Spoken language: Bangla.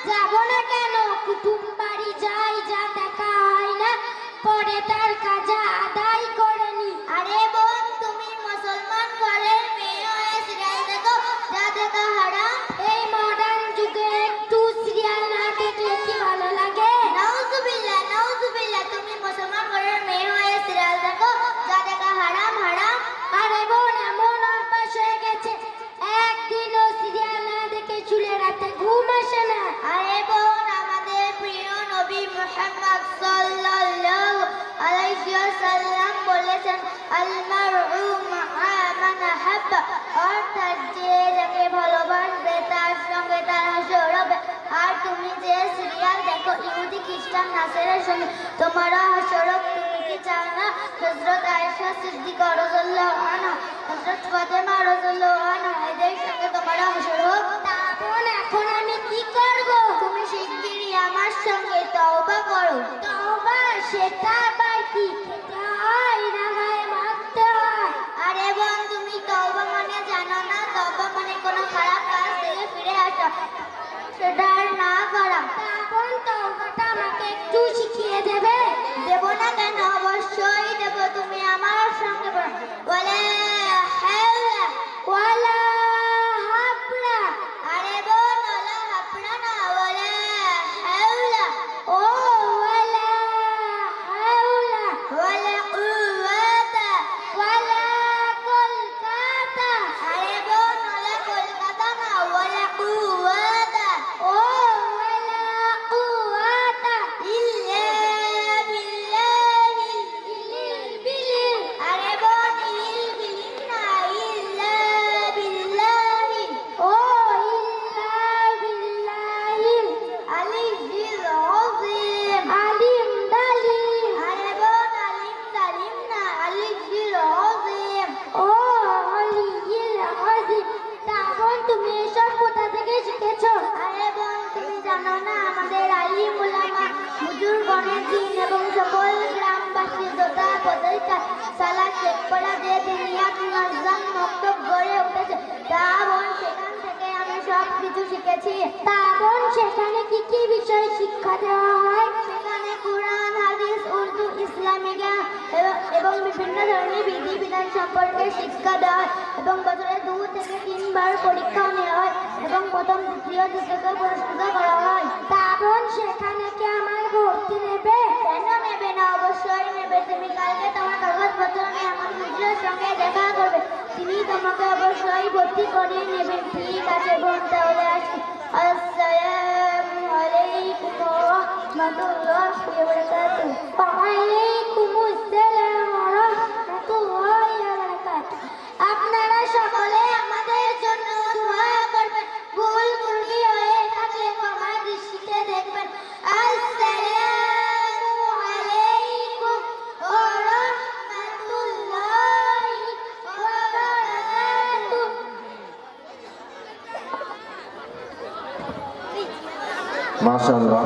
যাব না কেন? কুটুম বাড়ি যাই, যা দেখা হয় না, পরে তার কাজা আদায় করে নি। আরে বোন, তুমি মুসলমান ঘরের মেয়ে হয়ে সিরিয়াল দেখো, যা দেখা হারাম। এই মডার্ন যুগে একটু সিরিয়াল না দেখলে কি ভালো লাগে? নাউজুবিল্লাহ, নাউজুবিল্লাহ, তুমি মুসলমান ঘরের মেয়ে হয়ে সিরিয়াল দেখো, যা দেখা হারাম হারাম। আরে বোন, এমন অভ্যাস হয়ে গেছে, একদিনও সিরিয়াল না দেখে চুলে রাতে ঘুম আসে না। আরে বোন, আমাদের প্রিয় নবী মুহাম্মদ সাল্লাল্লাহু আলাইহি ওয়াসাল্লাম বলেছেন, আল মারউ মাআ মান আহাব্বা, অর্থাৎ যে যাকে ভালোবাসবে তার সঙ্গে তার হাসর হবে। আর তুমি যে সিরিয়াল দেখো ইহুদি খ্রিস্টান নাসেরের সঙ্গে, তোমারও হাসর হোক। তুমি কি চাও না হযরত আয়েশা সিদ্দিকা রাদিয়াল্লাহু আনহা, হযরত ফাতেমা রাদিয়াল্লাহু আনহা এদের সঙ্গে তোমারও হাসর হোক? তা বোন, এখন আমি কি করব? তুমি শিগগিরই আমার সঙ্গে তওবা করো। তওবা? সেটা আবার কি? খেতে হয় না গায়ে মাখতে হয়? আরে বোন, তুমি তওবা মানে জানো না? তওবা মানে কোনো খারাপ কাজ থেকে ফিরে আসা, সেটা আর না করা। তা বোন, তওবাটা আমাকে একটু শিখিয়ে দেবে? দেব না কেন? অবশ্যই দেব। তুমি আমার সঙ্গে পড়ো। ওয়ালা হাওলা ওয়ালা হাবলা। আরে বোন, ওয়ালা হাবলা না, ওয়ালা হাওলা ও ওয়ালা হাওলা ওয়ালা কুওয়াতা। ওয়ালা কলকাতা। আরে বোন, ওয়ালা কলকাতা না, ওয়ালা কুওয়াতা ও ওয়ালা কুওয়াতা ইল্লা বিল্লাহি। বিলিল। আরে বোন, ইল বিলিন না, ইল্লা বিল্লাহি। ও ইল্লা বিল্লাহিল আলিফ জিল আযীম। আলিম দালিম। আরে বোন, আলিফ তালিম না, আলিফ জিল আযীম। ও আলিয়িল আযীম। তা বোন, তুমি এসব কোথা থেকে শিখেছো? আরে বোন, তুমি জানো না আমাদের আলিম উলামা বুজুর্গণের দিন এবং সকল গ্রামবাসী যথা পদ্ধতিতে সালাত শেষ করা যে দিনিয়াত মুনাজ্জাম মক্তব গড়ে উঠেছে, তা বোন সেখান থেকে আমি সব কিছু শিখেছি। তা বোন, সেখানে কি কি বিষয় শিক্ষা দেওয়া হয়? সেখানে কুরআন, হাদিস, উর্দু, ইসলামী জ্ঞান এবং বিভিন্ন ধরনের বিধিবিধান সম্পর্কে শিক্ষা দেওয়া হয় এবং বছরে 2 থেকে 3 বার পরীক্ষাও নেওয়া হয় এবং প্রথম দ্বিতীয় তৃতীয়কে পুরস্কৃত করা হয়। তা বোন, সেখানে কি আমার ভর্তি নেবে? কেন নেবে না? অবশ্যই নেবে। তুমি কালকে তোমার কাগজপত্র নিয়ে আমার হুজুরের সঙ্গে দেখা করবে, তিনি তোমাকে অবশ্যই ভর্তি করিয়ে নেবেন। ঠিক আছে বোন, তাহলে আসি। আসসালামু আলাইকুম ওয়া রাহমাতুল্লাহি ওয়া বারাকাতুহু। ওয়ালাইকুমুস সালাম ওয়া রাহমাতুল্লাহি ওয়া বারাকাতুহু। আপনারা সকলে আমাদের জন্য দোয়া করবেন। ভুল ত্রুটি হয়ে থাকলে ক্ষমা দৃষ্টিতে দেখবেন। আসসালামু আলাইকুম ওয়া রাহমাতুল্লাহি ওয়া বারাকাতুহু। মাশাআল্লাহ।